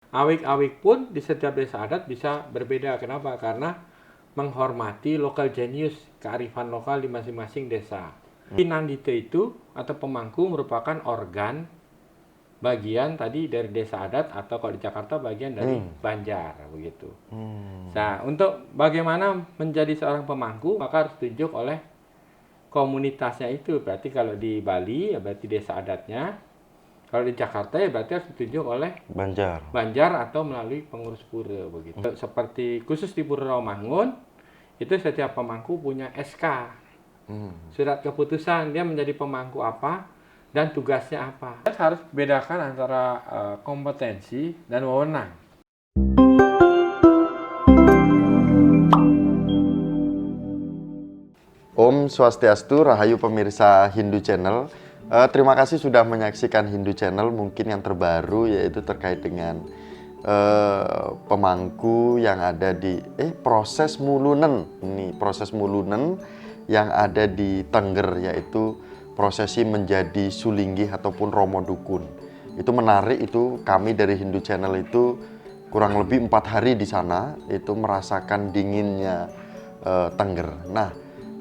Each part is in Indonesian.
Awik-awik pun di setiap desa adat bisa berbeda. Kenapa? Karena menghormati local genius, kearifan lokal di masing-masing desa. Pinandite itu atau pemangku merupakan organ bagian tadi dari desa adat atau kalau di Jakarta bagian dari Banjar begitu. Nah, untuk bagaimana menjadi seorang pemangku maka harus ditunjuk oleh komunitasnya itu. Berarti kalau di Bali ya berarti desa adatnya. Kalau di Jakarta ya berarti harus ditunjuk oleh Banjar. Banjar atau melalui pengurus pura begitu. Seperti khusus di Pura Rawamangun itu setiap pemangku punya SK. Surat keputusan dia menjadi pemangku apa dan tugasnya apa. Kita harus bedakan antara kompetensi dan wewenang. Om Swastiastu, Rahayu pemirsa Hindu Channel. Terima kasih sudah menyaksikan Hindu Channel. Mungkin yang terbaru yaitu terkait dengan pemangku yang ada di proses mulunen. Ini proses mulunen yang ada di Tengger, yaitu prosesi menjadi sulinggi ataupun romo dukun. Itu menarik, itu kami dari Hindu Channel itu kurang lebih 4 hari di sana, itu merasakan dinginnya Tengger. Nah,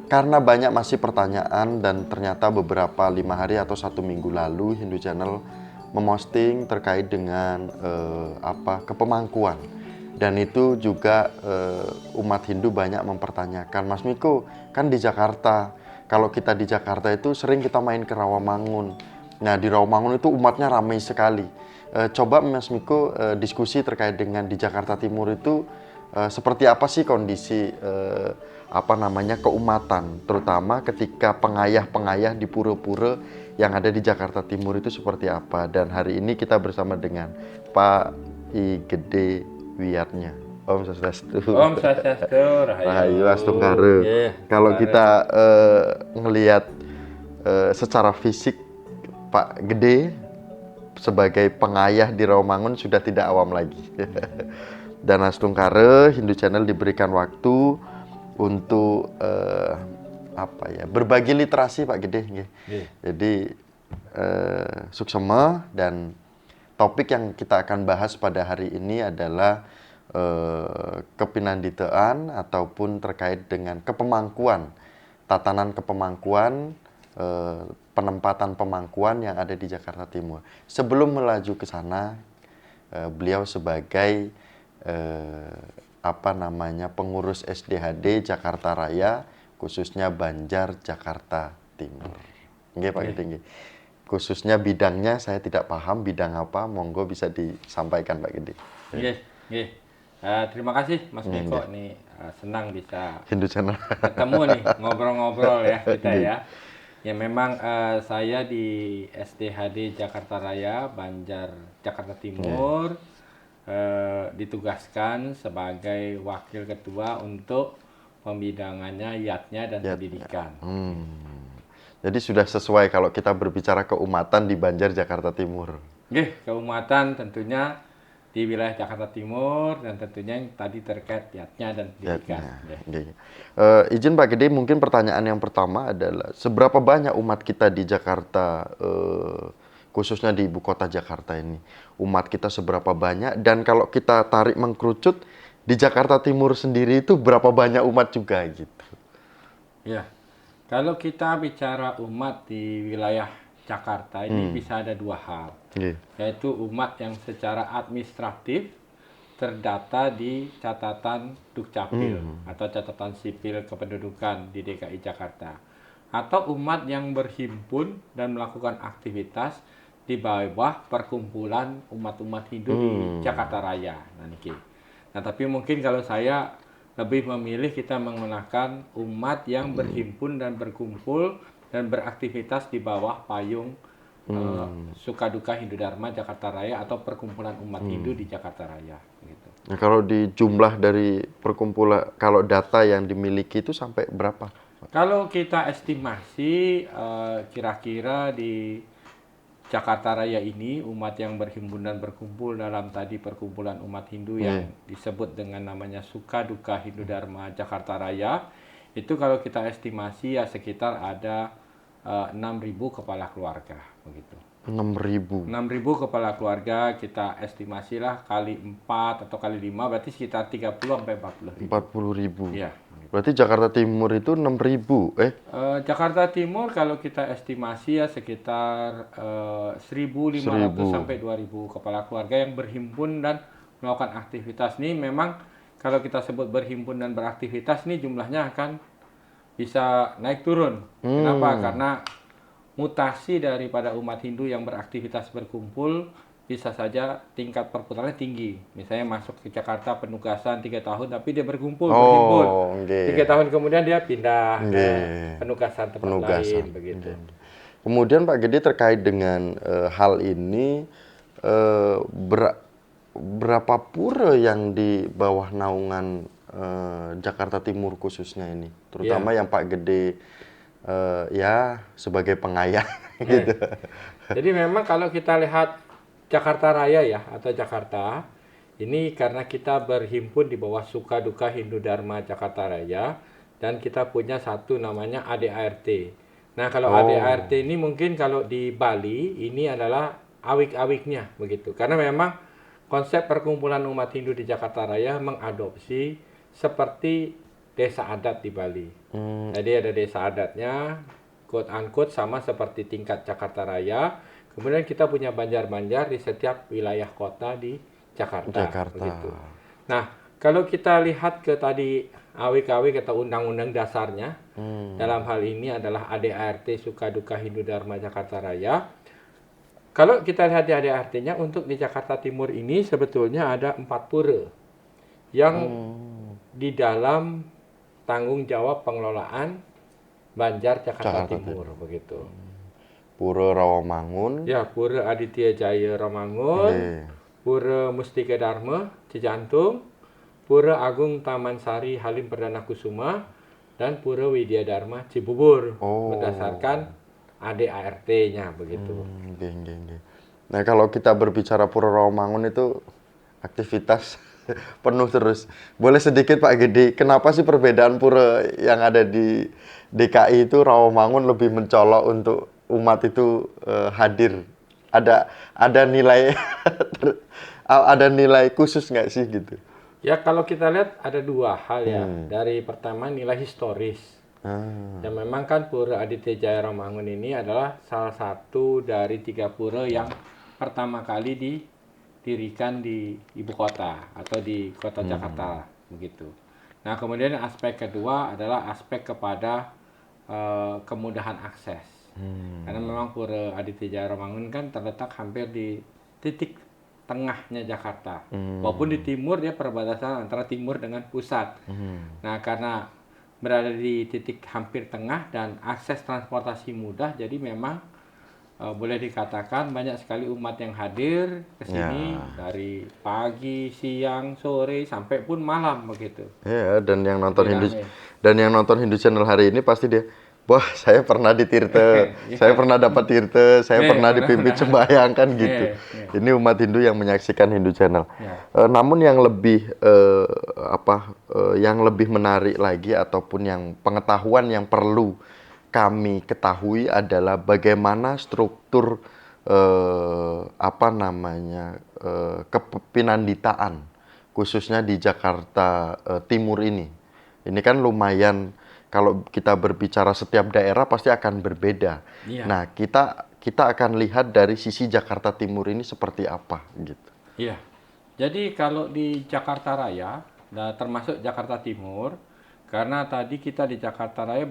karena banyak masih pertanyaan dan ternyata beberapa 5 hari atau 1 minggu lalu Hindu Channel memosting terkait dengan kepemangkuan, dan itu juga umat Hindu banyak mempertanyakan, Mas Miko, kan di Jakarta, kalau kita di Jakarta itu sering kita main ke Rawamangun. Nah, di Rawamangun itu umatnya ramai sekali. Coba Mas Miko diskusi terkait dengan di Jakarta Timur itu seperti apa sih kondisi keumatan, terutama ketika pengayah-pengayah di pura-pura yang ada di Jakarta Timur itu seperti apa. Dan hari ini kita bersama dengan Pak I Gede Wiyatnya. Om Swastiastu. Om Swastiastu, Rahayu Rahayu. Astungkare. Kalau kita ngelihat secara fisik Pak Gede sebagai pengayah di Rawamangun sudah tidak awam lagi. Dan Astungkare, Hindu Channel diberikan waktu untuk berbagi literasi Pak Gede. Jadi suksema, dan topik yang kita akan bahas pada hari ini adalah kepinanditaan ataupun terkait dengan kepemangkuan, tatanan kepemangkuan, penempatan pemangkuan yang ada di Jakarta Timur. Sebelum melaju ke sana, beliau sebagai pengurus SDHD Jakarta Raya, khususnya Banjar Jakarta Timur. Nggih Pak Gede nggih. Khususnya bidangnya saya tidak paham bidang apa, monggo bisa disampaikan Pak Gede. Nggih. Terima kasih Mas Miko, nih senang bisa Hindu Channel ketemu nih ngobrol-ngobrol ya kita ya. Ya memang saya di SDHD Jakarta Raya Banjar Jakarta Timur ditugaskan sebagai wakil ketua untuk pembidangannya yatnya dan pendidikan. Jadi sudah sesuai kalau kita berbicara keumatan di Banjar Jakarta Timur. Keumatan tentunya di wilayah Jakarta Timur, dan tentunya yang tadi terkait yatnya dan pendidikan. Izin Pak Gede, mungkin pertanyaan yang pertama adalah seberapa banyak umat kita di Jakarta, khususnya di ibu kota Jakarta ini, umat kita seberapa banyak, dan kalau kita tarik mengkerucut di Jakarta Timur sendiri itu berapa banyak umat juga gitu? Ya, kalau kita bicara umat di wilayah Jakarta ini bisa ada dua hal, yaitu umat yang secara administratif terdata di catatan Dukcapil atau catatan sipil kependudukan di DKI Jakarta, atau umat yang berhimpun dan melakukan aktivitas di bawah perkumpulan umat-umat Hindu di Jakarta Raya. Nah, tapi mungkin kalau saya lebih memilih kita menggunakan umat yang berhimpun dan berkumpul dan beraktivitas di bawah payung Sukaduka Hindu Dharma Jakarta Raya atau perkumpulan umat Hindu di Jakarta Raya. Gitu. Nah, kalau di jumlah dari perkumpulan, kalau data yang dimiliki itu sampai berapa? Kalau kita estimasi kira-kira di Jakarta Raya ini umat yang berhimpun dan berkumpul dalam tadi perkumpulan umat Hindu yang disebut dengan namanya Sukaduka Hindu Dharma Jakarta Raya, itu kalau kita estimasi ya sekitar ada 6.000 kepala keluarga begitu. 6.000. 6.000 kepala keluarga kita estimasilah kali 4 atau kali 5 berarti sekitar 30 sampai 40.000. 40.000. Iya. Berarti Jakarta Timur itu 6.000. Jakarta Timur kalau kita estimasi ya sekitar 1.500 sampai 2.000 kepala keluarga yang berhimpun dan melakukan aktivitas. Ini memang kalau kita sebut berhimpun dan beraktivitas nih jumlahnya akan bisa naik turun. Kenapa? Karena mutasi daripada umat Hindu yang beraktivitas berkumpul bisa saja tingkat perputarannya tinggi. Misalnya masuk ke Jakarta penugasan 3 tahun tapi dia berkumpul, berhimpun. 3 tahun kemudian dia pindah ke penugasan tempat lain begitu. Kemudian Pak Gede terkait dengan hal ini berapa pura yang di bawah naungan Jakarta Timur khususnya ini, terutama yang Pak Gede ya sebagai pengayah gitu. Jadi memang kalau kita lihat Jakarta Raya ya atau Jakarta ini karena kita berhimpun di bawah Suka Duka Hindu Dharma Jakarta Raya dan kita punya satu namanya ADART. Nah kalau ADART ini mungkin kalau di Bali ini adalah awik-awiknya begitu. Karena memang konsep perkumpulan umat Hindu di Jakarta Raya mengadopsi seperti desa adat di Bali. Jadi ada desa adatnya, quote unquote sama seperti tingkat Jakarta Raya. Kemudian kita punya banjar-banjar di setiap wilayah kota di Jakarta. Begitu. Nah, kalau kita lihat ke tadi awik-awik atau undang-undang dasarnya, dalam hal ini adalah ADART Suka Duka Hindu Dharma Jakarta Raya. Kalau kita lihat di ADART-nya untuk di Jakarta Timur ini sebetulnya ada 4 pura yang di dalam tanggung jawab pengelolaan Banjar Jakarta Timur begitu. Pura Rawamangun. Ya, Pura Aditya Jaya Rawamangun, Pura Mustika Dharma Cijantung, Pura Agung Taman Sari Halim Perdana Kusuma, dan Pura Widya Dharma Cibubur berdasarkan ADART-nya begitu. Nah, kalau kita berbicara Pura Rawamangun itu aktivitas penuh terus. Boleh sedikit Pak Gede, kenapa sih perbedaan pura yang ada di DKI itu Rawamangun lebih mencolok untuk umat itu hadir? Ada nilai ada nilai khusus nggak sih gitu? Ya kalau kita lihat ada 2 hal ya. Dari pertama nilai historis. Dan memang kan Pura Aditya Jaya Rawamangun ini adalah salah satu dari 3 pura yang pertama kali didirikan di ibu kota atau di kota Jakarta begitu. Nah kemudian aspek kedua adalah aspek kepada kemudahan akses. Karena memang Pura Aditya Jaya Rawamangun kan terletak hampir di titik tengahnya Jakarta. Walaupun di timur dia perbatasan antara timur dengan pusat. Nah karena berada di titik hampir tengah dan akses transportasi mudah, jadi memang boleh dikatakan banyak sekali umat yang hadir ke sini dari pagi, siang, sore sampai pun malam begitu. Ya, dan yang nonton Hindu Channel hari ini pasti dia, wah saya pernah di Tirte, saya pernah dapat Tirte, saya pernah dipimpin sembahyang kan gitu. Ini umat Hindu yang menyaksikan Hindu Channel. Namun yang lebih yang lebih menarik lagi ataupun yang pengetahuan yang perlu kami ketahui adalah bagaimana struktur kepinanditaan khususnya di Jakarta Timur ini. Ini kan lumayan, kalau kita berbicara setiap daerah pasti akan berbeda. Nah, kita akan lihat dari sisi Jakarta Timur ini seperti apa gitu. Iya. Jadi kalau di Jakarta Raya, termasuk Jakarta Timur, karena tadi kita di Jakarta Raya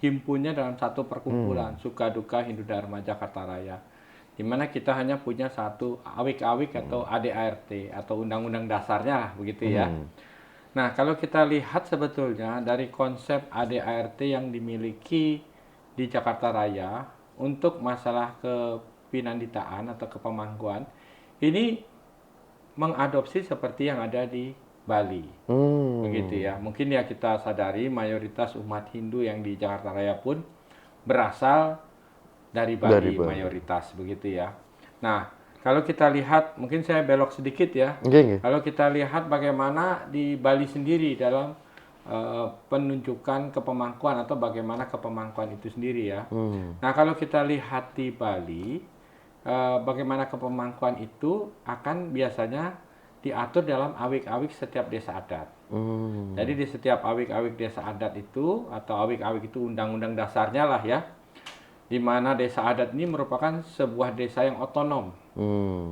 himpunnya dalam satu perkumpulan Suka Duka Hindu Dharma Jakarta Raya, di mana kita hanya punya satu awik-awik atau ADART atau undang-undang dasarnya lah begitu ya. Nah kalau kita lihat sebetulnya dari konsep ADART yang dimiliki di Jakarta Raya untuk masalah kepinanditaan atau kepemangkuan ini mengadopsi seperti yang ada di Bali, begitu ya. Mungkin ya kita sadari mayoritas umat Hindu yang di Jakarta Raya pun berasal dari Bali, mayoritas, begitu ya. Nah, kalau kita lihat, mungkin saya belok sedikit ya. Kalau kita lihat bagaimana di Bali sendiri dalam penunjukan kepemangkuan atau bagaimana kepemangkuan itu sendiri ya. Nah, kalau kita lihat di Bali, bagaimana kepemangkuan itu akan biasanya diatur dalam awik-awik setiap desa adat. Jadi di setiap awik-awik desa adat itu, atau awik-awik itu undang-undang dasarnya lah ya, di mana desa adat ini merupakan sebuah desa yang otonom.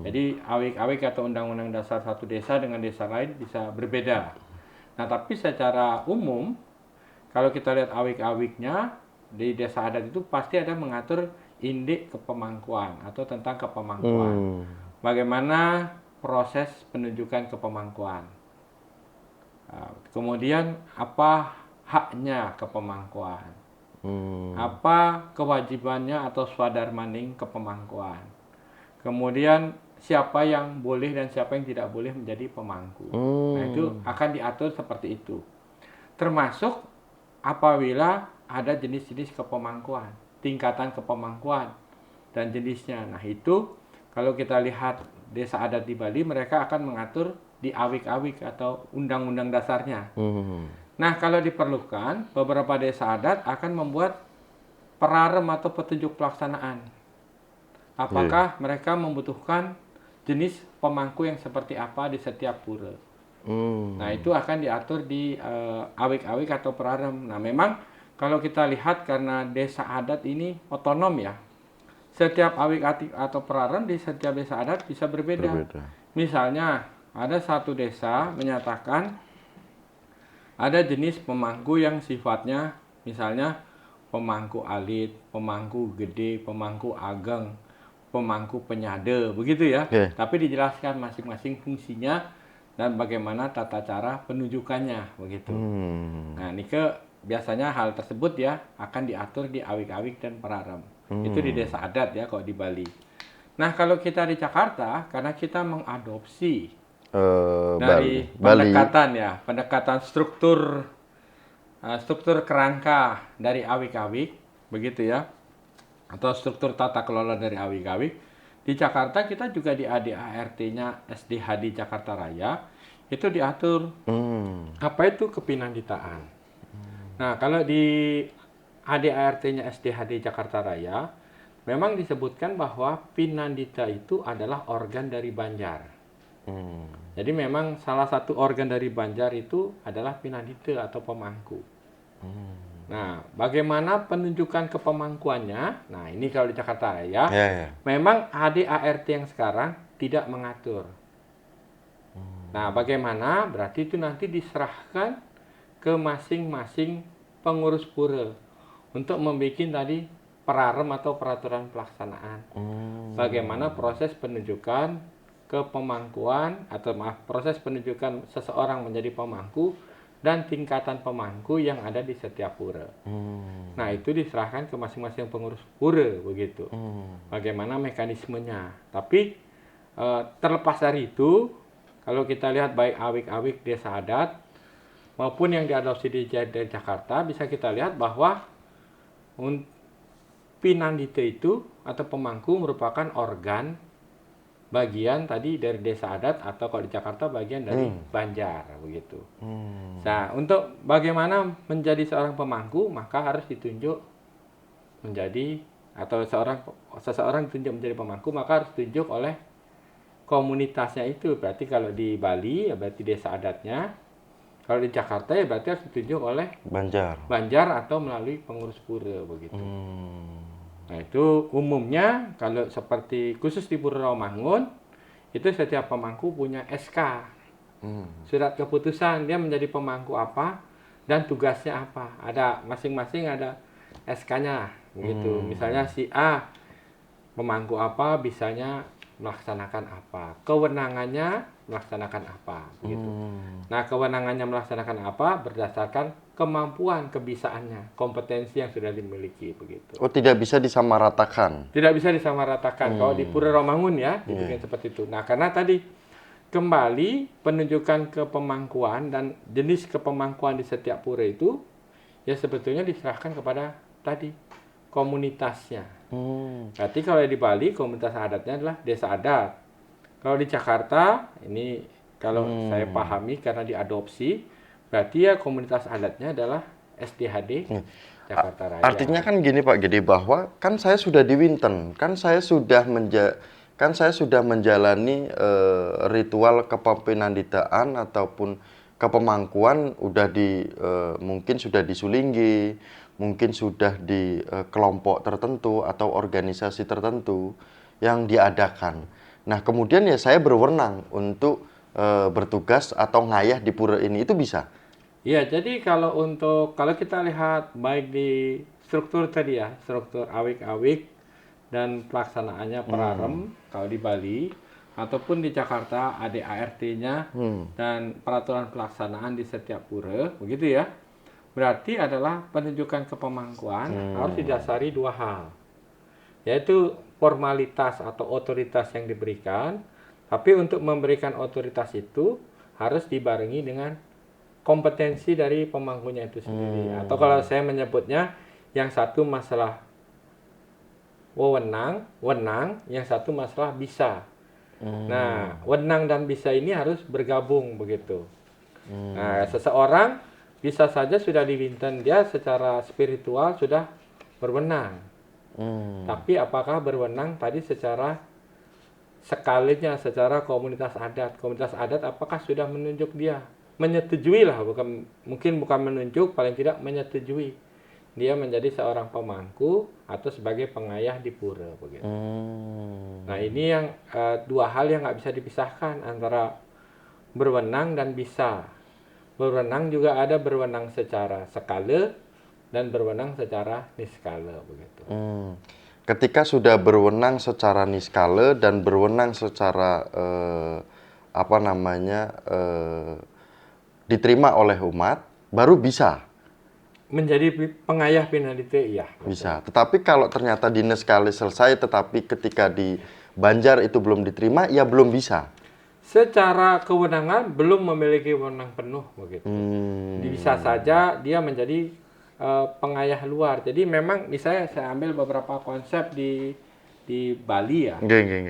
Jadi awik-awik atau undang-undang dasar satu desa dengan desa lain bisa berbeda. Nah, tapi secara umum, kalau kita lihat awik-awiknya, di desa adat itu pasti ada mengatur indik kepemangkuan atau tentang kepemangkuan. Bagaimana proses penunjukan kepemangkuan. Kemudian apa haknya kepemangkuan. Apa kewajibannya atau swadarmaning kepemangkuan. Kemudian siapa yang boleh dan siapa yang tidak boleh menjadi pemangku. Nah, itu akan diatur seperti itu. Termasuk apabila ada jenis-jenis kepemangkuan, tingkatan kepemangkuan dan jenisnya. Nah, itu kalau kita lihat desa adat di Bali, mereka akan mengatur di awik-awik atau undang-undang dasarnya. Nah, kalau diperlukan, beberapa desa adat akan membuat perarem atau petunjuk pelaksanaan. Apakah mereka membutuhkan jenis pemangku yang seperti apa di setiap pura. Nah, itu akan diatur di awik-awik atau perarem. Nah, memang kalau kita lihat karena desa adat ini otonom ya, setiap awik-awik atau perarem di setiap desa adat bisa berbeda. Misalnya, ada satu desa menyatakan ada jenis pemangku yang sifatnya misalnya pemangku alit, pemangku gede, pemangku ageng, pemangku penyade, begitu ya. Tapi dijelaskan masing-masing fungsinya dan bagaimana tata cara penunjukannya, begitu. Nah, Nike biasanya hal tersebut ya akan diatur di awik-awik dan perarem. Itu di desa adat ya kalau di Bali. Nah, kalau kita di Jakarta, karena kita mengadopsi dari pendekatan ya, pendekatan struktur kerangka dari awik-awik, begitu ya, atau struktur tata kelola dari awik-awik. Di Jakarta kita juga di ADART-nya SDHD Jakarta Raya itu diatur apa itu kepinanditaan. Nah, kalau di ADART-nya SDHD Jakarta Raya memang disebutkan bahwa pinandita itu adalah organ dari Banjar. Jadi memang salah satu organ dari Banjar itu adalah pinandita atau pemangku. Nah, bagaimana penunjukan kepemangkuannya? Nah, ini kalau di Jakarta Raya, memang ADART yang sekarang tidak mengatur. Nah, bagaimana? Berarti itu nanti diserahkan ke masing-masing pengurus pura untuk membuat tadi perarem atau peraturan pelaksanaan. Bagaimana proses penunjukan kepemangkuan atau proses penunjukan seseorang menjadi pemangku dan tingkatan pemangku yang ada di setiap pura. Nah, itu diserahkan ke masing-masing pengurus pura, begitu. Bagaimana mekanismenya. Tapi terlepas dari itu, kalau kita lihat baik awik-awik desa adat maupun yang diadopsi di Jakarta, bisa kita lihat bahwa pinandita itu atau pemangku merupakan organ bagian tadi dari desa adat atau kalau di Jakarta bagian dari Banjar, begitu. Nah, untuk bagaimana menjadi seorang pemangku, maka harus ditunjuk menjadi atau seseorang ditunjuk menjadi pemangku, maka harus ditunjuk oleh komunitasnya itu. Berarti kalau di Bali ya berarti desa adatnya. Kalau di Jakarta ya berarti harus ditunjuk oleh Banjar atau melalui pengurus pura, begitu. Nah, itu umumnya kalau seperti khusus di Pura Rawamangun itu setiap pemangku punya SK. Surat keputusan dia menjadi pemangku apa dan tugasnya apa. Ada masing-masing ada SK-nya, begitu. Misalnya si A pemangku apa, bisanya melaksanakan apa, kewenangannya melaksanakan apa, begitu. Nah, kewenangannya melaksanakan apa berdasarkan kemampuan, kebisaannya, kompetensi yang sudah dimiliki, begitu. Oh, tidak bisa disamaratakan. Tidak bisa disamaratakan. Kalau di Pura Rawamangun ya, dibikin seperti itu. Nah, karena tadi kembali penunjukan kepemangkuan dan jenis kepemangkuan di setiap pura itu ya sebetulnya diserahkan kepada tadi komunitasnya. Berarti kalau di Bali komunitas adatnya adalah desa adat. Kalau di Jakarta ini kalau saya pahami karena diadopsi, berarti ya komunitas adatnya adalah SDHD Jakarta Raya. Artinya kan gini Pak Gede, bahwa kan saya sudah di Winten, kan saya sudah menjalani ritual kepemimpinan ataupun kepemangkuan, udah mungkin sudah disulinggi, mungkin sudah di kelompok tertentu atau organisasi tertentu yang diadakan. Nah, kemudian ya saya berwenang untuk bertugas atau ngayah di pura ini, itu bisa? Ya, jadi kalau kita lihat baik di struktur tadi ya, struktur awik-awik dan pelaksanaannya perarem kalau di Bali ataupun di Jakarta ADART-nya dan peraturan pelaksanaan di setiap pura, begitu ya. Berarti adalah penunjukan kepemangkuan harus didasari dua hal, yaitu formalitas atau otoritas yang diberikan, tapi untuk memberikan otoritas itu harus dibarengi dengan kompetensi dari pemangkunya itu sendiri. Atau kalau saya menyebutnya, yang satu masalah wenang, yang satu masalah bisa. Nah, wenang dan bisa ini harus bergabung begitu. Nah, seseorang bisa saja sudah di Winten, dia secara spiritual sudah berwenang. Tapi apakah berwenang tadi secara sekalinya, secara komunitas adat apakah sudah menunjuk dia? Menyetujui lah, mungkin bukan menunjuk, paling tidak menyetujui dia menjadi seorang pemangku atau sebagai pengayah di pura begitu. Nah, ini yang dua hal yang nggak bisa dipisahkan antara berwenang dan bisa. Berwenang juga ada berwenang secara skala dan berwenang secara niskala begitu. Ketika sudah berwenang secara niskala dan berwenang secara diterima oleh umat, baru bisa menjadi pengayah Pinandite, iya. Bisa. Tetapi kalau ternyata di niskala selesai, tetapi ketika di Banjar itu belum diterima, ya belum bisa. Secara kewenangan belum memiliki wewenang penuh begitu. Bisa saja dia menjadi pengayah luar. Jadi memang misalnya saya ambil beberapa konsep di Bali ya.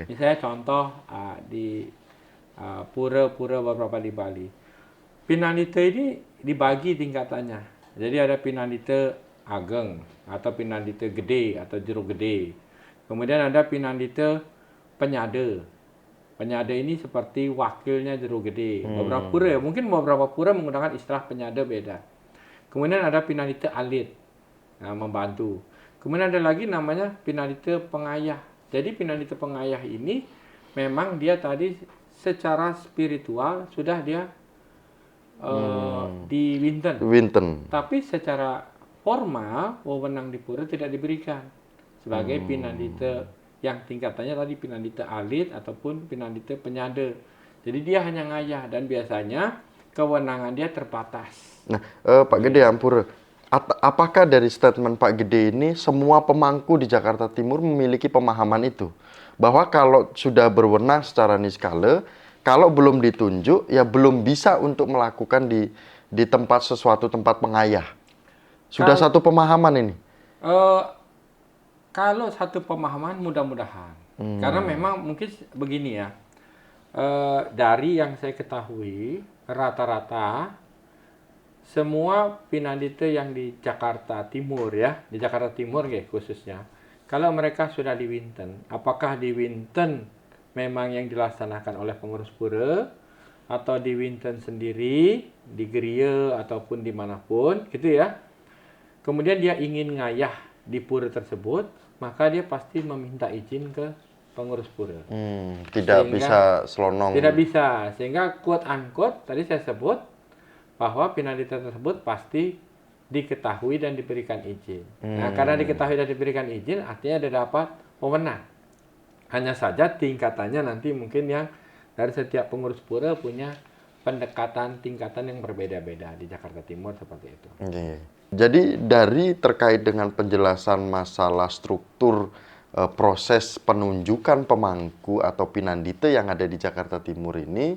Misalnya contoh di pura-pura beberapa di Bali. Pinandite ini dibagi tingkatannya. Jadi ada Pinandite Ageng atau Pinandite Gede atau Jero Gede. Kemudian ada Pinandite Penyade. Penyade ini seperti wakilnya Jero Gede. Beberapa pura ya, mungkin beberapa pura menggunakan istilah penyade beda. Kemudian ada Pinandite Alit, nah, membantu. Kemudian ada lagi namanya Pinandite Pengayah. Jadi Pinandite Pengayah ini memang dia tadi secara spiritual sudah dia di Winten. Tapi secara formal wewenang di pura tidak diberikan sebagai Pinandite yang tingkatannya tadi Pinandite Alit ataupun Pinandite Penyade. Jadi dia hanya ngayah dan biasanya kewenangan dia terbatas. Nah, Pak Gede Ampur, apakah dari statement Pak Gede ini semua pemangku di Jakarta Timur memiliki pemahaman itu? Bahwa kalau sudah berwenang secara niskala, kalau belum ditunjuk, ya belum bisa untuk melakukan di tempat sesuatu tempat pengayah. Sudah satu pemahaman ini? Kalau satu pemahaman mudah-mudahan. Karena memang mungkin begini ya. Dari yang saya ketahui, rata-rata semua Pinandite yang di Jakarta Timur ya, di Jakarta Timur ya khususnya, kalau mereka sudah di Winten, apakah di Winten memang yang dilaksanakan oleh pengurus pura atau di Winten sendiri, di Geria ataupun dimanapun gitu ya. Kemudian dia ingin ngayah di pura tersebut, maka dia pasti meminta izin ke pengurus pura. Tidak bisa selonong. Tidak bisa, sehingga quote unquote tadi saya sebut bahwa Pinandite tersebut pasti diketahui dan diberikan izin. Nah, karena diketahui dan diberikan izin, artinya dia dapat wewenang. Hanya saja tingkatannya nanti mungkin yang dari setiap pengurus pura punya pendekatan tingkatan yang berbeda-beda di Jakarta Timur seperti itu. Jadi dari terkait dengan penjelasan masalah struktur proses penunjukan pemangku atau Pinandite yang ada di Jakarta Timur ini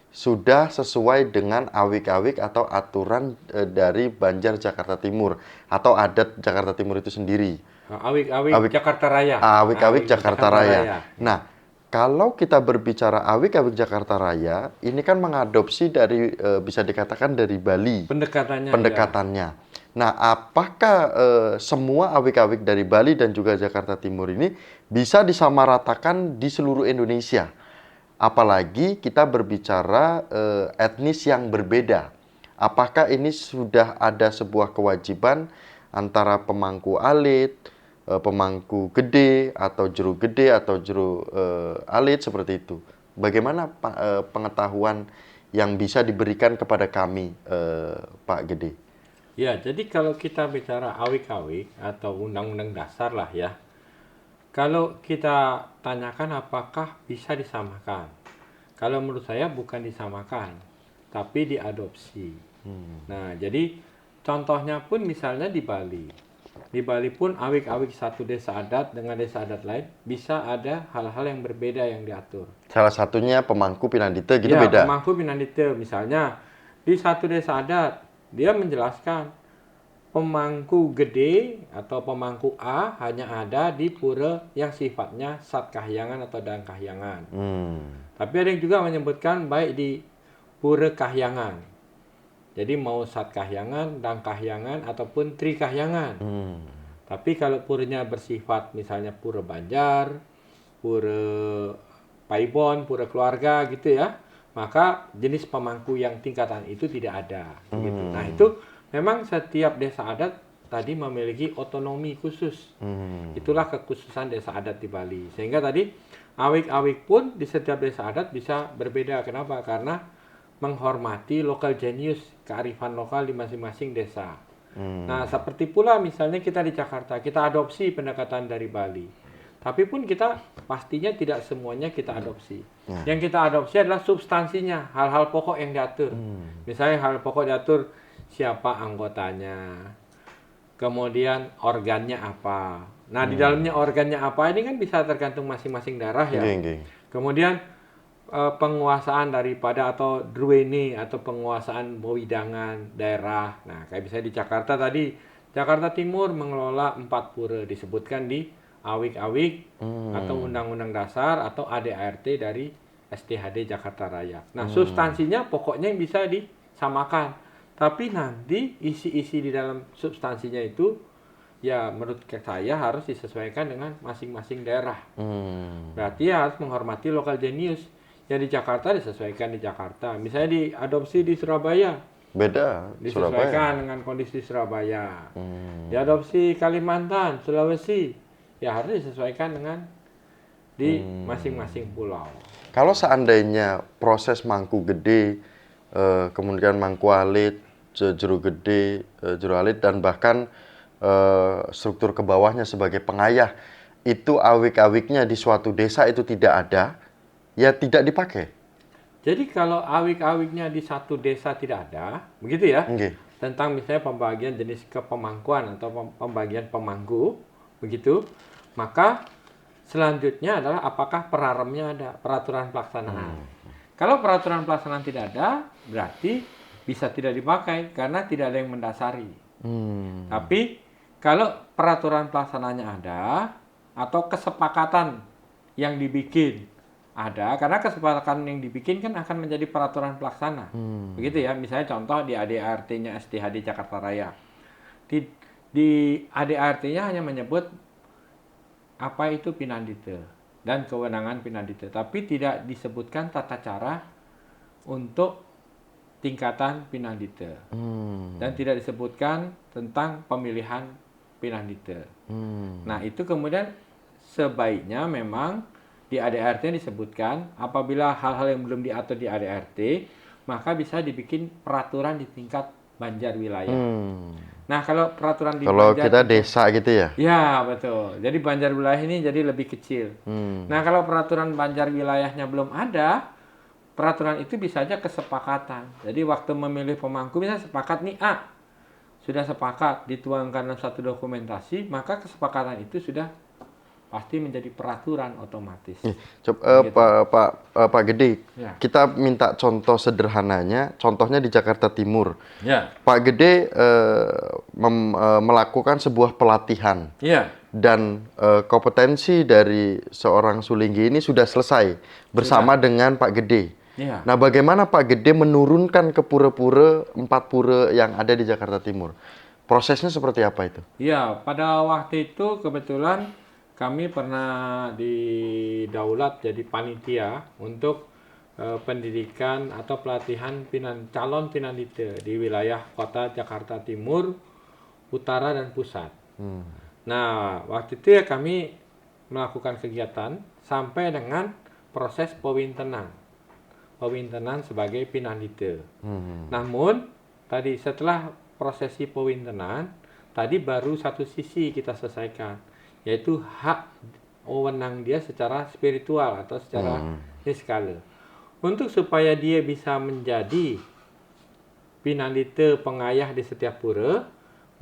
sudah sesuai dengan awik-awik atau aturan dari Banjar Jakarta Timur atau adat Jakarta Timur itu sendiri. Awik-awik Jakarta Raya. Awik-awik Jakarta Raya. Nah, Kalau kita berbicara awik-awik Jakarta Raya, ini kan mengadopsi dari bisa dikatakan dari Bali. Pendekatannya. Ya. Nah, apakah semua awik-awik dari Bali dan juga Jakarta Timur ini bisa disamaratakan di seluruh Indonesia? Apalagi kita berbicara etnis yang berbeda. Apakah ini sudah ada sebuah kewajiban antara pemangku alit, pemangku gede atau juru gede atau juru alit seperti itu. Bagaimana pengetahuan yang bisa diberikan kepada kami, Pak Gede? Ya, jadi kalau kita bicara awik-awik atau undang-undang dasar lah ya, kalau kita tanyakan apakah bisa disamakan? Kalau menurut saya bukan disamakan, tapi diadopsi. Nah, jadi contohnya pun misalnya di Bali. Di Bali pun awik-awik satu desa adat dengan desa adat lain bisa ada hal-hal yang berbeda yang diatur. Salah satunya pemangku Pinandite gitu ya, beda? Pemangku Pinandite misalnya di satu desa adat dia menjelaskan pemangku gede atau pemangku A hanya ada di pura yang sifatnya Sat Kahyangan atau Dang Kahyangan. Tapi ada yang juga menyebutkan baik di pura Kahyangan. Jadi mau Sat Kahyangan, Dang Kahyangan, ataupun Tri Kahyangan. Tapi kalau puranya bersifat misalnya pura Banjar, pura Paibon, pura keluarga gitu ya, maka jenis pemangku yang tingkatan itu tidak ada. Gitu. Nah itu memang setiap desa adat tadi memiliki otonomi khusus. Itulah kekhususan desa adat di Bali. Sehingga tadi awik-awik pun di setiap desa adat bisa berbeda. Kenapa? Karena menghormati local genius, kearifan lokal di masing-masing desa. Nah, seperti pula misalnya kita di Jakarta, kita adopsi pendekatan dari Bali. Tapi pun kita pastinya tidak semuanya kita adopsi. Yang kita adopsi adalah substansinya, hal-hal pokok yang diatur. Misalnya hal pokok diatur siapa anggotanya, kemudian organnya apa. Nah, di dalamnya organnya apa ini kan bisa tergantung masing-masing daerah ya. Kemudian penguasaan daripada atau druene atau penguasaan wewidangan daerah. Nah, kayak misalnya di Jakarta tadi, Jakarta Timur mengelola 4 pura disebutkan di awik-awik atau undang-undang dasar atau ADART dari STHD Jakarta Raya. Nah, substansinya pokoknya yang bisa disamakan. Tapi nanti isi-isi di dalam substansinya itu ya menurut saya harus disesuaikan dengan masing-masing daerah. Berarti ya harus menghormati lokal genius. Yang di Jakarta disesuaikan di Jakarta. Misalnya diadopsi di Surabaya. Beda. Disesuaikan dengan kondisi Surabaya. Diadopsi Kalimantan, Sulawesi. Ya harus disesuaikan dengan di masing-masing pulau. Kalau seandainya proses mangku gede, kemudian mangku alit, juru gede, juru alit, dan bahkan struktur ke bawahnya sebagai pengayah, itu awik-awiknya di suatu desa itu tidak ada, ya tidak dipakai. Jadi kalau awik-awiknya di satu desa tidak ada, begitu ya? Tentang misalnya pembagian jenis kepemangkuan atau pembagian pemangku, begitu, maka selanjutnya adalah apakah peraremnya ada, peraturan pelaksanaan. Kalau peraturan pelaksanaan tidak ada, berarti bisa tidak dipakai karena tidak ada yang mendasari. Tapi kalau peraturan pelaksanaannya ada atau kesepakatan yang dibikin ada, karena kesepakatan yang dibikin kan akan menjadi peraturan pelaksana. Begitu ya, misalnya contoh di ADART-nya STHD Jakarta Raya. Di ADART-nya hanya menyebut apa itu Pinandite dan kewenangan Pinandite, tapi tidak disebutkan tata cara untuk tingkatan Pinandite. Dan tidak disebutkan tentang pemilihan Pinandite. Nah, itu kemudian sebaiknya memang di ADART disebutkan apabila hal-hal yang belum diatur di ADART, maka bisa dibikin peraturan di tingkat banjar wilayah. Nah, kalau peraturan di kalau banjar, kita desa gitu ya? Ya, betul. Jadi banjar wilayah ini jadi lebih kecil. Nah, kalau peraturan banjar wilayahnya belum ada, peraturan itu bisa aja kesepakatan. Jadi waktu memilih pemangku, misalnya sepakat nih A, sudah sepakat dituangkan dalam satu dokumentasi, maka kesepakatan itu sudah pasti menjadi peraturan otomatis. Pak Gede, kita minta contoh sederhananya, contohnya di Jakarta Timur. Pak Gede melakukan sebuah pelatihan. dan kompetensi dari seorang Sulinggi ini sudah selesai bersama dengan Pak Gede. Iya. Nah, bagaimana Pak Gede menurunkan ke pura-pura 4 pura yang ada di Jakarta Timur? Prosesnya seperti apa itu? Iya, pada waktu itu kebetulan kami pernah didaulat jadi panitia untuk pendidikan atau pelatihan calon pinandita di wilayah kota Jakarta Timur, Utara, dan Pusat. Nah, waktu itu ya kami melakukan kegiatan sampai dengan proses pewintenan. Pewintenan sebagai pinandita. Namun, tadi setelah prosesi pewintenan, tadi baru satu sisi kita selesaikan, yaitu hak wewenang dia secara spiritual atau secara niskala. Untuk supaya dia bisa menjadi pinandita pengayah di setiap pura,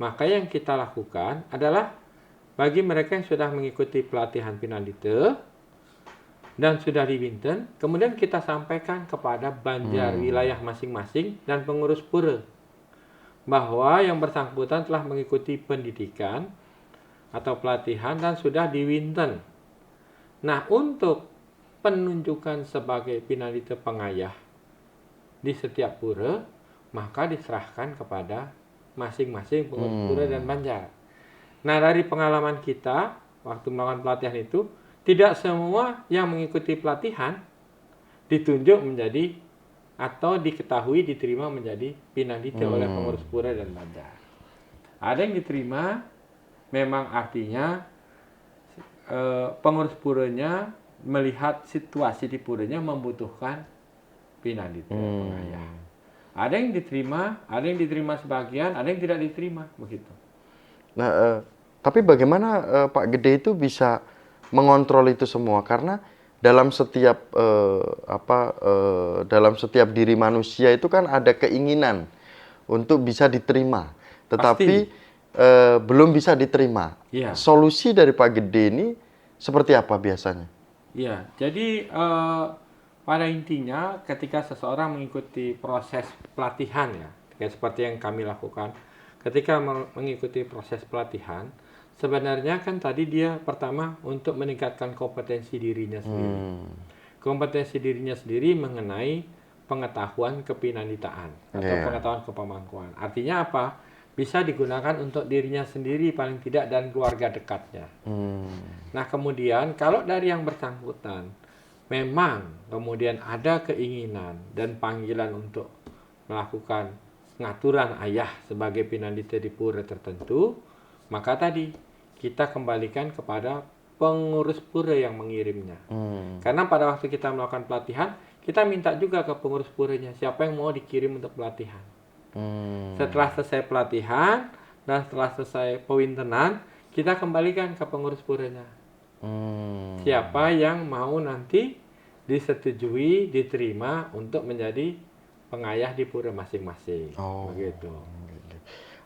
maka yang kita lakukan adalah bagi mereka yang sudah mengikuti pelatihan pinandita dan sudah diwinten, kemudian kita sampaikan kepada banjar wilayah masing-masing dan pengurus pura bahwa yang bersangkutan telah mengikuti pendidikan atau pelatihan dan sudah diwinten. Nah, untuk penunjukan sebagai pinandita pengayah di setiap pura, maka diserahkan kepada masing-masing pengurus pura dan banjar. Nah, dari pengalaman kita waktu melakukan pelatihan itu, tidak semua yang mengikuti pelatihan ditunjuk menjadi atau diketahui diterima menjadi pinandita oleh pengurus pura dan banjar. Ada yang diterima, memang artinya pengurus puranya melihat situasi di puranya membutuhkan pinandita pengayah. Ada yang diterima sebagian, ada yang tidak diterima, begitu. Nah, tapi bagaimana Pak Gede itu bisa mengontrol itu semua? Karena dalam setiap dalam setiap diri manusia itu kan ada keinginan untuk bisa diterima, tetapi belum bisa diterima. Iya. Solusi dari Pak Gede ini seperti apa biasanya? Iya, jadi pada intinya ketika seseorang mengikuti proses pelatihan ya, kayak seperti yang kami lakukan, ketika mengikuti proses pelatihan, sebenarnya kan tadi dia pertama untuk meningkatkan kompetensi dirinya sendiri. Kompetensi dirinya sendiri mengenai pengetahuan kepinanditaan atau pengetahuan kepemangkuan. Artinya apa? Bisa digunakan untuk dirinya sendiri paling tidak dan keluarga dekatnya. Nah, kemudian kalau dari yang bersangkutan memang kemudian ada keinginan dan panggilan untuk melakukan pengaturan ayah sebagai pinandita di pura tertentu, maka tadi kita kembalikan kepada pengurus pura yang mengirimnya. Karena pada waktu kita melakukan pelatihan, kita minta juga ke pengurus puranya siapa yang mau dikirim untuk pelatihan. Setelah selesai pelatihan dan setelah selesai pewintenan, kita kembalikan ke pengurus puranya. Siapa yang mau nanti disetujui, diterima untuk menjadi pengayah di pura masing-masing. Begitu.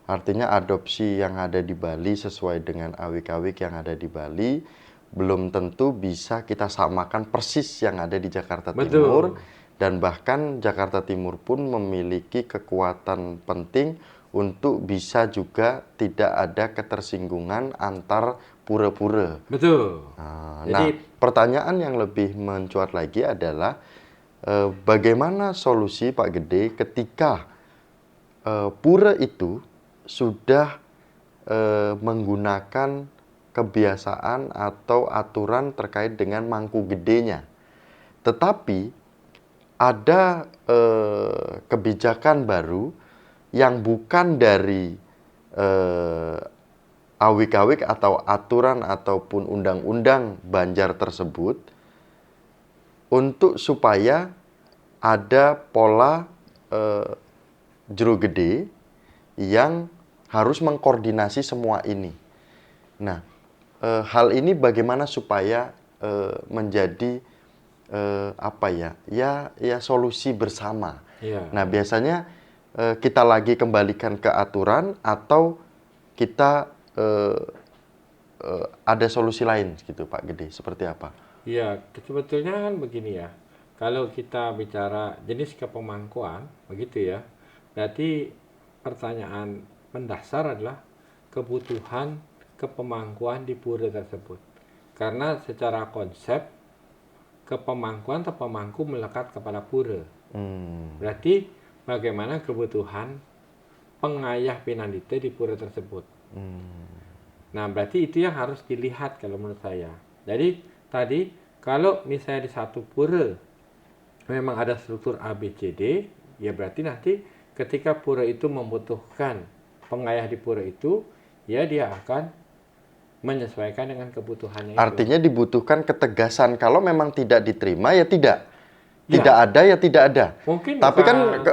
Artinya adopsi yang ada di Bali sesuai dengan awik-awik yang ada di Bali belum tentu bisa kita samakan persis yang ada di Jakarta Timur. Dan bahkan Jakarta Timur pun memiliki kekuatan penting untuk bisa juga tidak ada ketersinggungan antar pura-pura. Betul. Nah, pertanyaan yang lebih mencuat lagi adalah bagaimana solusi Pak Gede ketika pura itu sudah menggunakan kebiasaan atau aturan terkait dengan mangku gedenya, tetapi ada kebijakan baru yang bukan dari awik-awik atau aturan ataupun undang-undang Banjar tersebut, untuk supaya ada pola jero gede yang harus mengkoordinasi semua ini. Nah, hal ini bagaimana supaya menjadi solusi bersama. Nah, biasanya kita lagi kembalikan ke aturan atau kita ada solusi lain gitu Pak Gede, seperti apa? Iya, sebetulnya kan begini ya. Kalau kita bicara jenis kepemangkuan, begitu ya. Berarti pertanyaan mendasar adalah kebutuhan kepemangkuan di pura tersebut. Karena secara konsep kepemangkuan atau pemangku melekat kepada pura. Berarti bagaimana kebutuhan pengayah Pinandita di pura tersebut. Nah, berarti itu yang harus dilihat kalau menurut saya. Jadi tadi kalau misalnya di satu pura memang ada struktur A, B, C, D, ya berarti nanti ketika pura itu membutuhkan pengayah di pura itu, ya dia akan menyesuaikan dengan kebutuhannya. Artinya itu dibutuhkan ketegasan. Kalau memang tidak diterima ya tidak. Tidak ada ya tidak ada. Mungkin tapi kan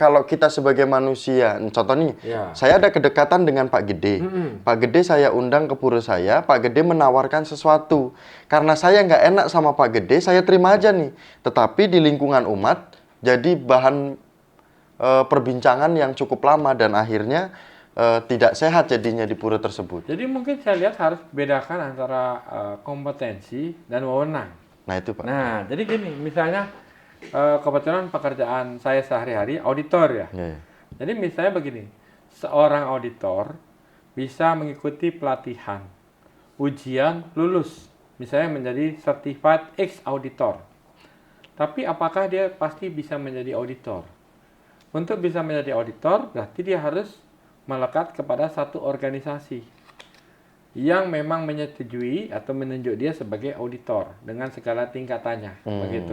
kalau kita sebagai manusia, contohnya saya ada kedekatan dengan Pak Gede. Pak Gede saya undang ke pura saya, Pak Gede menawarkan sesuatu. Karena saya nggak enak sama Pak Gede, saya terima aja nih. Tetapi di lingkungan umat jadi bahan perbincangan yang cukup lama dan akhirnya tidak sehat jadinya di pura tersebut. Jadi mungkin saya lihat harus bedakan antara kompetensi dan wewenang. Nah itu Pak. Nah, jadi gini, misalnya kebetulan pekerjaan saya sehari-hari auditor ya. Jadi misalnya begini, seorang auditor bisa mengikuti pelatihan, ujian, lulus, misalnya menjadi Certified Ex Auditor. Tapi apakah dia pasti bisa menjadi auditor? Untuk bisa menjadi auditor, berarti dia harus melekat kepada satu organisasi yang memang menyetujui atau menunjuk dia sebagai auditor dengan segala tingkatannya, begitu.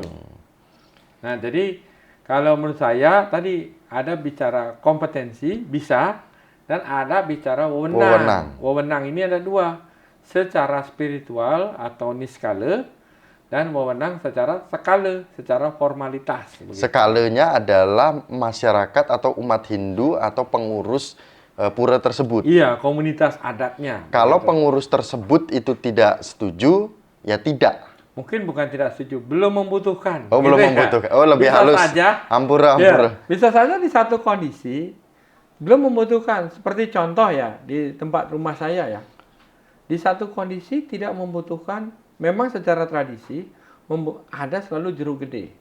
Nah, jadi kalau menurut saya tadi ada bicara kompetensi bisa dan ada bicara wewenang. Wewenang ini ada dua, secara spiritual atau niskala dan wewenang secara skala, secara formalitas. Begitu. Skalanya adalah masyarakat atau umat Hindu atau pengurus pura tersebut. Iya, komunitas adatnya. Kalau pengurus tersebut itu tidak setuju, ya tidak. Mungkin bukan tidak setuju, belum membutuhkan. Oh, gitu belum membutuhkan. Oh, lebih bisa halus. Saja, ampura. Ya, bisa saja di satu kondisi belum membutuhkan. Seperti contoh ya, di tempat rumah saya ya. Di satu kondisi tidak membutuhkan, memang secara tradisi ada selalu jeruk gede.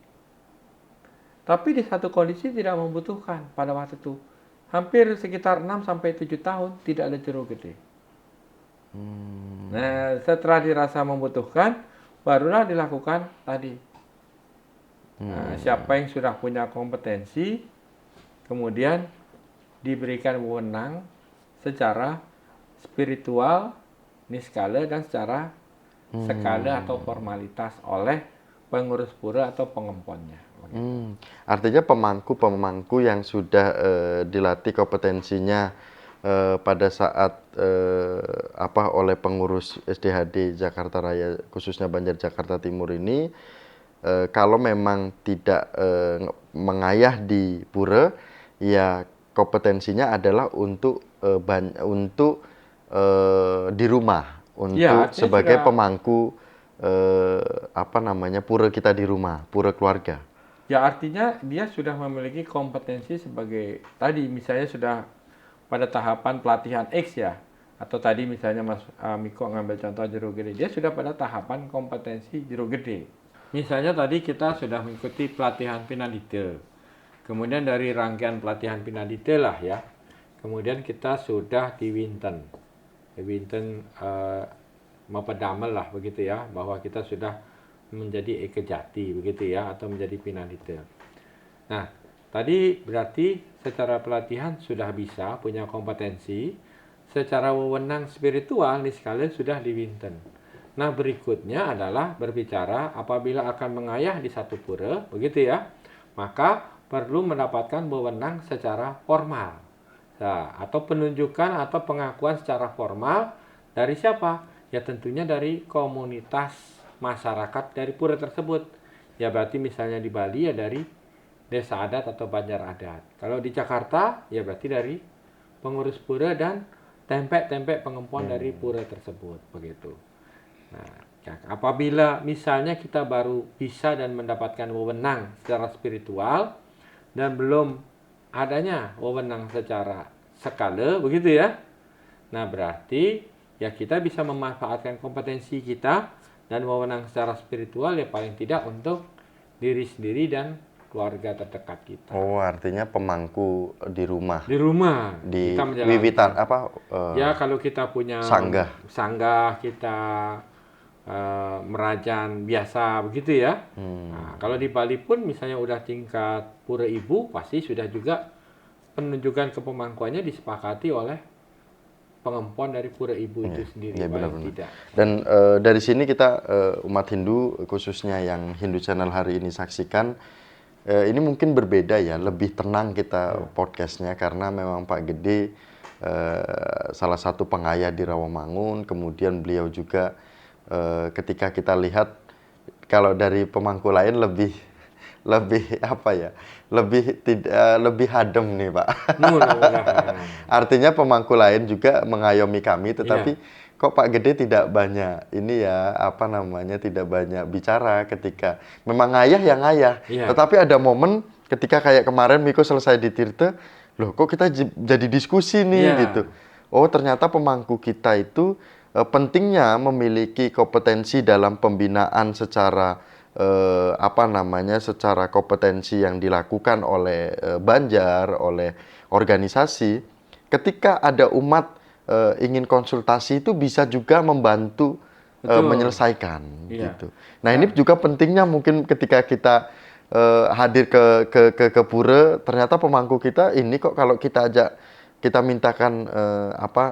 Tapi di satu kondisi tidak membutuhkan pada waktu itu. Hampir sekitar 6-7 tahun tidak ada jeruk gede. Nah, setelah dirasa membutuhkan, barulah dilakukan tadi. Nah, siapa yang sudah punya kompetensi, kemudian diberikan wewenang secara spiritual, niskala, dan secara skala atau formalitas oleh pengurus pura atau pengemponnya. Artinya pemangku yang sudah dilatih kompetensinya pada saat oleh pengurus SDHD Jakarta Raya khususnya Banjar Jakarta Timur ini, kalau memang tidak mengayah di pura, ya kompetensinya adalah untuk di rumah, untuk sebagai pemangku pura kita di rumah, pura keluarga. Ya, artinya dia sudah memiliki kompetensi sebagai tadi misalnya sudah pada tahapan pelatihan X ya, atau tadi misalnya Mas Miko ngambil contoh jeruk gede, dia sudah pada tahapan kompetensi jeruk gede. Misalnya tadi kita sudah mengikuti pelatihan Pinandita, kemudian dari rangkaian pelatihan Pinandita lah ya, kemudian kita sudah di Winten Mapadamel lah begitu ya, bahwa kita sudah menjadi ekejati begitu ya, atau menjadi Pinandita. Nah, tadi berarti secara pelatihan sudah bisa punya kompetensi, secara wewenang spiritual niskala sudah di Winten. Nah, berikutnya adalah berbicara apabila akan mengayah di satu pura, begitu ya, maka perlu mendapatkan wewenang secara formal. Nah, atau penunjukan atau pengakuan secara formal dari siapa? Ya tentunya dari komunitas masyarakat dari pura tersebut. Ya berarti misalnya di Bali ya dari desa adat atau banjar adat. Kalau di Jakarta ya berarti dari pengurus pura dan tempek-tempek pengempon dari pura tersebut, begitu. Nah, apabila misalnya kita baru bisa dan mendapatkan wewenang secara spiritual dan belum adanya wewenang secara skala, begitu ya. Nah, berarti ya kita bisa memanfaatkan kompetensi kita dan wewenang secara spiritual ya paling tidak untuk diri sendiri dan keluarga terdekat kita. Oh, artinya pemangku di rumah. Di rumah. Di kita menjalankan. wiwitan apa? Ya kalau kita punya sanggah kita merajan biasa begitu ya. Nah, kalau di Bali pun misalnya udah tingkat pura ibu, pasti sudah juga penunjukan kepemangkuannya disepakati oleh pengempuan dari pura ibu itu sendiri. Ya, benar. Tidak. Dan dari sini kita umat Hindu, khususnya yang Hindu Channel hari ini saksikan, ini mungkin berbeda ya, lebih tenang kita podcastnya karena memang Pak Gede salah satu pengayah di Rawamangun, kemudian beliau juga ketika kita lihat kalau dari pemangku lain lebih apa ya, lebih adem nih Pak. Artinya pemangku lain juga mengayomi kami, tetapi kok Pak Gede tidak banyak ini ya, apa namanya, tidak banyak bicara ketika memang ayah yang ayah. Tetapi ada momen ketika kayak kemarin Miko selesai di Tirta, loh kok kita jadi diskusi nih gitu. Oh ternyata pemangku kita itu pentingnya memiliki kompetensi dalam pembinaan secara secara kompetensi yang dilakukan oleh Banjar, oleh organisasi. Ketika ada umat ingin konsultasi itu bisa juga membantu menyelesaikan gitu. Nah ini juga pentingnya mungkin ketika kita hadir ke pura, ternyata pemangku kita ini kok kalau kita ajak, kita mintakan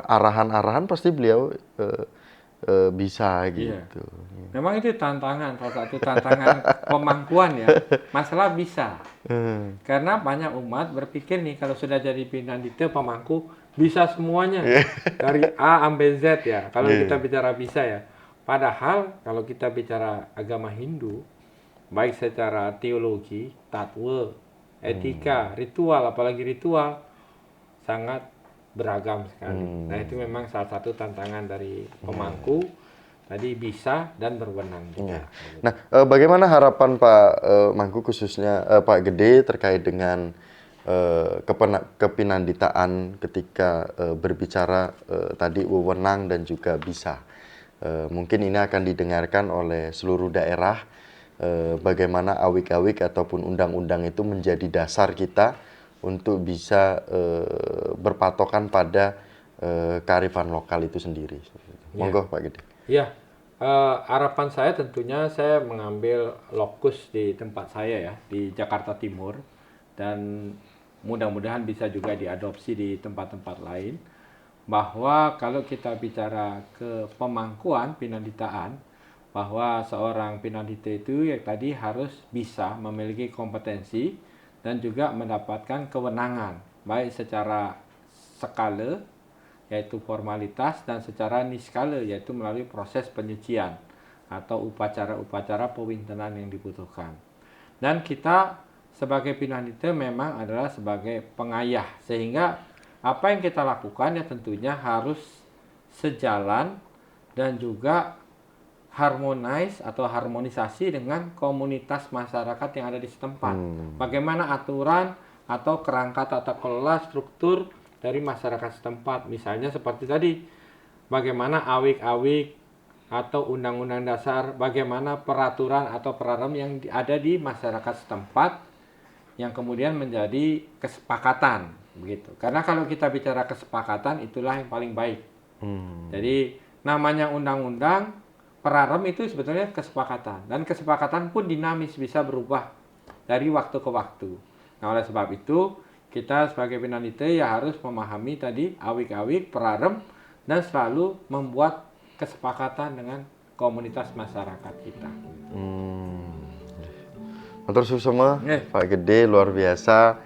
arahan-arahan, pasti beliau bisa gitu. Memang itu tantangan, salah satu tantangan pemangkuan ya. Masalah bisa. Karena banyak umat berpikir nih kalau sudah jadi Pinandita pemangku bisa semuanya. Dari A sampai Z ya. Kalau kita bicara bisa ya. Padahal kalau kita bicara agama Hindu, baik secara teologi, tatwa, etika, ritual, apalagi ritual, sangat beragam sekali. Nah itu memang salah satu tantangan dari pemangku, tadi bisa dan berwenang juga. Nah bagaimana harapan Pak Mangku, khususnya Pak Gede terkait dengan kepinanditaan ketika berbicara tadi wewenang dan juga bisa. Mungkin ini akan didengarkan oleh seluruh daerah, bagaimana awik-awik ataupun undang-undang itu menjadi dasar kita untuk bisa berpatokan pada kearifan lokal itu sendiri. Monggo Pak Gede. Ya, harapan saya tentunya saya mengambil lokus di tempat saya ya, di Jakarta Timur, dan mudah-mudahan bisa juga diadopsi di tempat-tempat lain, bahwa kalau kita bicara ke pemangkuan pinanditaan, bahwa seorang pinandita itu yang tadi harus bisa memiliki kompetensi dan juga mendapatkan kewenangan, baik secara skala, yaitu formalitas, dan secara niskala, yaitu melalui proses penyucian atau upacara-upacara pewintenan yang dibutuhkan. Dan kita sebagai pinandita memang adalah sebagai pengayah, sehingga apa yang kita lakukan ya tentunya harus sejalan dan juga harmonisasi dengan komunitas masyarakat yang ada di setempat. Bagaimana aturan atau kerangka tata kelola struktur dari masyarakat setempat, misalnya seperti tadi, bagaimana awik-awik atau undang-undang dasar, bagaimana peraturan atau perarem yang ada di masyarakat setempat yang kemudian menjadi kesepakatan begitu. Karena kalau kita bicara kesepakatan, itulah yang paling baik. Jadi namanya undang-undang, perarem itu sebetulnya kesepakatan, dan kesepakatan pun dinamis, bisa berubah dari waktu ke waktu. Nah oleh sebab itu kita sebagai pinandita ya harus memahami tadi awik-awik, perarem, dan selalu membuat kesepakatan dengan komunitas masyarakat kita. Matur suwun semua, Pak Gede, luar biasa.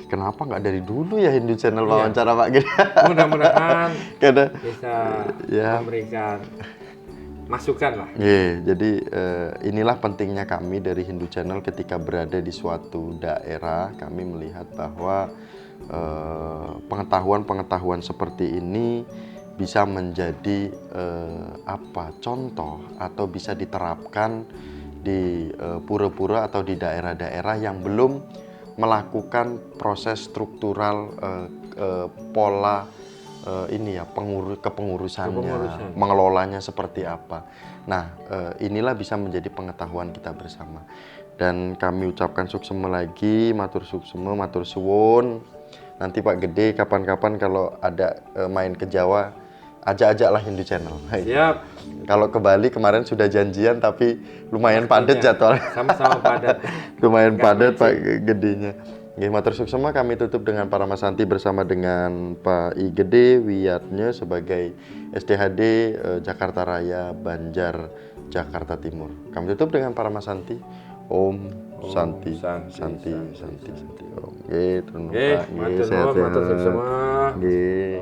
Kenapa nggak dari dulu ya Hindu Channel wawancara Pak Gede? Mudah-mudahan bisa memberikan masukan lah. Jadi inilah pentingnya kami dari Hindu Channel ketika berada di suatu daerah. Kami melihat bahwa pengetahuan-pengetahuan seperti ini bisa menjadi contoh atau bisa diterapkan di pura-pura atau di daerah-daerah yang belum melakukan proses struktural pola kepengurusannya, mengelolanya seperti apa. Nah, inilah bisa menjadi pengetahuan kita bersama. Dan kami ucapkan suksema lagi, matur suksema, matur suwun. Nanti Pak Gede kapan-kapan kalau ada main ke Jawa, ajak-ajaklah Hindu Channel. Siap. Kalau ke Bali kemarin sudah janjian tapi lumayan padat jadwal. Sama-sama padat. Lumayan padat Pak Gedenya. Nggih, matur suksema, kami tutup dengan para Masanti bersama dengan Pak I Gede Wiyatnya sebagai SDHD Jakarta Raya Banjar Jakarta Timur. Kami tutup dengan para Masanti. Om Santi Santi Santi Santi. Om. Nggih, terima kasih. Matur suksema. Nggih.